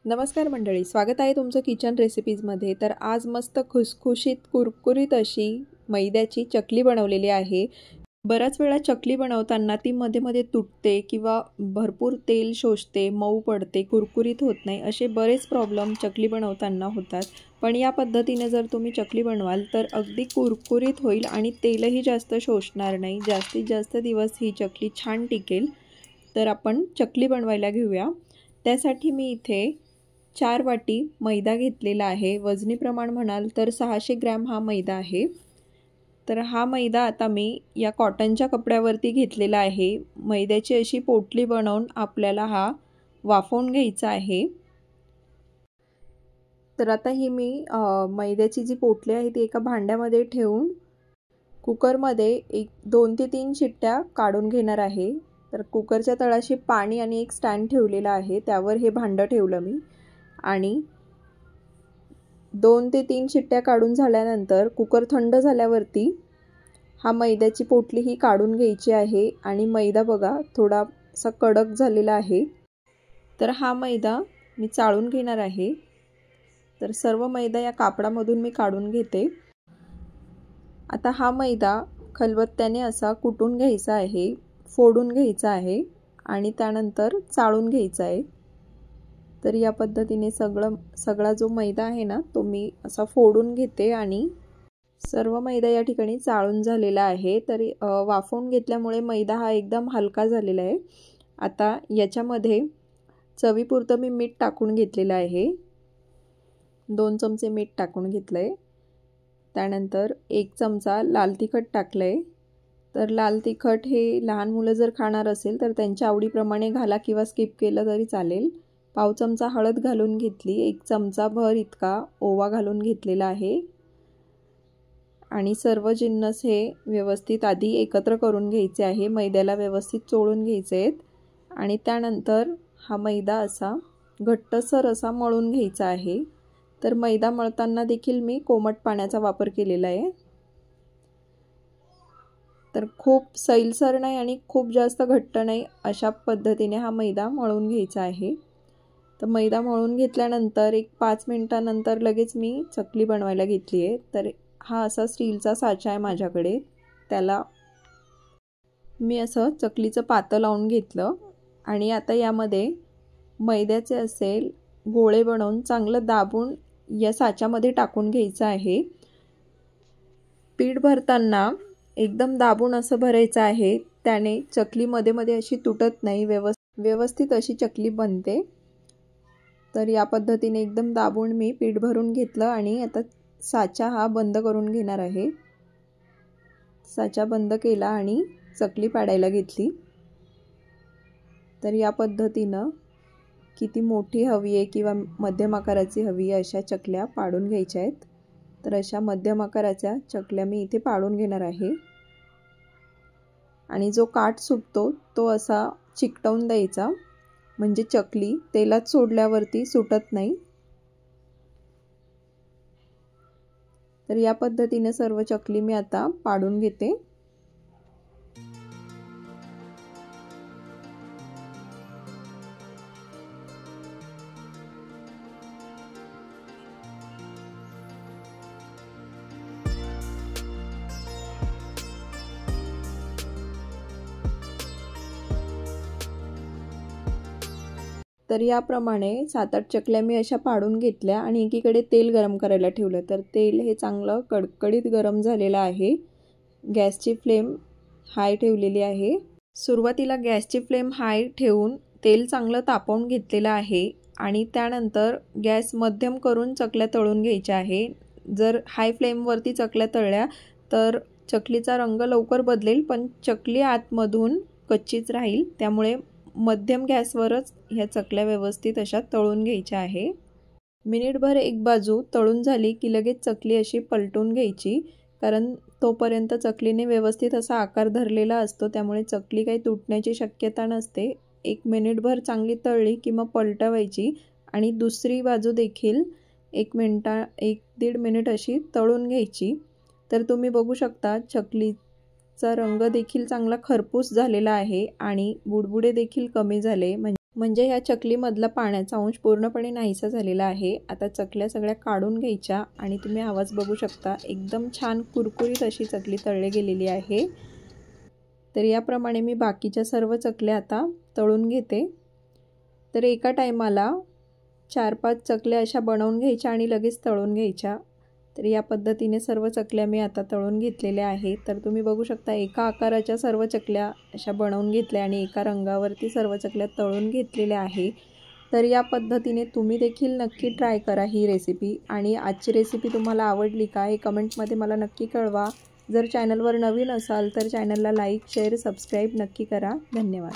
नमस्कार मंडळी, स्वागत आहे तुमचं किचन रेसिपीजमध्ये। तर आज मस्त खुसखुशीत कुरकुरीत अशी मैद्याची चकली बनवलेली आहे। बऱ्याच वेळा चकली बनवताना ती मध्ये मध्ये तुटते किंवा भरपूर तेल शोषते, मऊ पडते, कुरकुरीत होत नाही, असे बरेच प्रॉब्लेम चकली बनवताना होतात। पण या पद्धतीने जर तुम्ही चकली बनवाल तर अगदी कुरकुरीत होईल आणि तेलही जास्त शोषणार नाही। जास्तीत जास्त दिवस ही चकली छान टिकेल। तर आपण चकली बनवायला घेऊया। त्यासाठी मी इथे 4 वाटी मैदा घेतलेला आहे। वजनी प्रमाण म्हणाल तर 600 ग्रॅम हा मैदा आहे। तर हा मैदा आता मी या कॉटनच्या कपड्यावरती घेतलेला आहे। मैद्याची अशी पोटली बनवून आपल्याला हा वाफवून घ्यायचा आहे। तर आता ही मी मैद्याची जी पोटली आहे ती एका भांड्यामध्ये ठेवून कुकरमध्ये 2 ते 3 शिट्ट्या काढून घेणार आहे। तर कुकरच्या तळाशी पाणी आणि एक स्टँड ठेवलेला आहे, त्यावर हे भांडं ठेवलं मी आणि 2 ते 3 शिट्ट्या काढून झाल्यानंतर कुकर थंड झाल्यावरती हा मैद्याची पोटली ही काढून घ्यायची आहे। आणि मैदा बघा थोडासा कडक झालेला आहे। तर हा मैदा मी चाळून घेणार आहे। तर सर्व मैदा या कापडामधून मी काढून घेते। आता हा मैदा खलबत्त्याने असा कुटून घ्यायचा आहे, फोडून घ्यायचा आहे आणि त्यानंतर चाळून घ्यायचा आहे। तर या पद्धतीने सगळा जो मैदा आहे ना तो मी असा फोडून घेते आणि सर्व मैदा या ठिकाणी चाळून झालेला आहे। तर वाफवून घेतल्यामुळे मैदा हा एकदम हलका झालेला आहे। आता याच्यामध्ये चवीपुरतं मी मीठ टाकून घेतलेलं आहे। 2 चमचे मीठ टाकून घेतलंय। त्यानंतर 1 चमचा लाल तिखट टाकलंय। तर लाल तिखट हे लहान मुलं जर खाणार असेल तर त्यांच्या आवडीप्रमाणे घाला किंवा स्किप केलं तरी चालेल। पाव चमचा हळद घालून घेतली, 1 चमचा भर इतका ओवा घालून घेतलेला आहे आणि सर्व जिन्नस हे व्यवस्थित आधी एकत्र करून घ्यायचे आहे। मैद्याला व्यवस्थित चोळून घ्यायचे आहेत आणि त्यानंतर हा मैदा असा घट्टसर असा मळून घ्यायचा आहे। तर मैदा मळताना देखील मी कोमट पाण्याचा वापर केलेला आहे। तर खूप सैलसर नाही आणि खूप जास्त घट्ट नाही, अशा पद्धतीने हा मैदा मळून घ्यायचा आहे। तर मैदा मळून घेतल्यानंतर एक 5 मिनिटांनंतर लगेच मी चकली बनवायला घेतली आहे। तर हा असा स्टीलचा साचा आहे माझ्याकडे, त्याला मी असं चकलीचं पातं लावून घेतलं आणि आता यामध्ये मैद्याचे असेल गोळे बनवून चांगलं दाबून या साच्यामध्ये टाकून घ्यायचं आहे। पीठ भरताना एकदम दाबून असं भरायचं आहे, त्याने चकली मध्ये मध्ये अशी तुटत नाही, व्यवस्थित अशी चकली बनते। तर या पद्धतीने एकदम दाबून मी पीठ भरून घेतलं आणि आता साचा हा बंद करून घेणार आहे। साचा बंद केला आणि चकली पाडायला घेतली। तर या पद्धतीनं किती मोठी हवी आहे किंवा मध्यम आकाराची हवी आहे अशा चकल्या पाडून घ्यायच्या आहेत। तर अशा मध्यम आकाराच्या चकल्या मी इथे पाडून घेणार आहे आणि जो काठ सुटतो तो असा चिकटवून द्यायचा, म्हणजे चकली तेलात सोडल्यावरती सुटत नाही। तर या पद्धतीने सर्व चकली मी आता पाडून घेते। तर याप्रमाणे 7-8 चकल्या मी अशा पाडून घेतल्या आणि एकीकडे तेल गरम करायला ठेवलं। तर तेल हे चांगलं कडकडीत गरम झालेलं आहे। गॅसची फ्लेम हाय ठेवलेली आहे। सुरुवातीला गॅसची फ्लेम हाय ठेवून तेल चांगलं तापवून घेतलेलं आहे आणि त्यानंतर गॅस मध्यम करून चकल्या तळून घ्यायच्या आहे। जर हाय फ्लेमवरती चकल्या तळल्या तर चकलीचा रंग लवकर बदलेल, पण चकली आतमधून कच्चीच राहील। त्यामुळे मध्यम गॅसवरच ह्या चकल्या व्यवस्थित अशा तळून घ्यायच्या आहे। मिनिटभर एक बाजू तळून झाली की लगेच चकली अशी पलटून घ्यायची, कारण तोपर्यंत चकलीने व्यवस्थित असा आकार धरलेला असतो, त्यामुळे चकली काही तुटण्याची शक्यता नसते। 1 मिनिटभर चांगली तळली की मग पलटवायची आणि दुसरी बाजू देखील 1-1.5 मिनिट अशी तळून घ्यायची। तर तुम्ही बघू शकता चकलीचा रंग देखील चांगला खरपूस झालेला आहे आणि बुडबुडे देखील कमी झाले। म्हणजे ह्या चकलीमधला पाण्याचा अंश पूर्णपणे नाहीसा झालेला आहे। आता चकल्या सगळ्या काढून घ्यायच्या आणि तुम्ही आवाज बघू शकता, एकदम छान कुरकुरीत अशी चकली तळली गेलेली आहे। तर याप्रमाणे मी बाकीच्या सर्व चकल्या आता तळून घेते। तर एका टायमाला 4-5 चकल्या अशा बनवून घ्यायच्या आणि लगेच तळून घ्यायच्या। तर या पद्धतीने सर्व चकल्या मी आता तळून घेतलेल्या आहेत। तर तुम्ही बघू शकता एका आकाराच्या सर्व चकल्या अशा बनवून घेतल्या आणि एका रंगावरती सर्व चकल्या तळून घेतलेल्या आहे। तर या पद्धतीने तुम्ही देखील नक्की ट्राय करा ही रेसिपी। आणि आजची रेसिपी तुम्हाला आवडली का हे कमेंटमध्ये मला नक्की कळवा। जर चॅनलवर नवीन असाल तर चॅनलला लाईक, शेअर, सबस्क्राईब नक्की करा। धन्यवाद।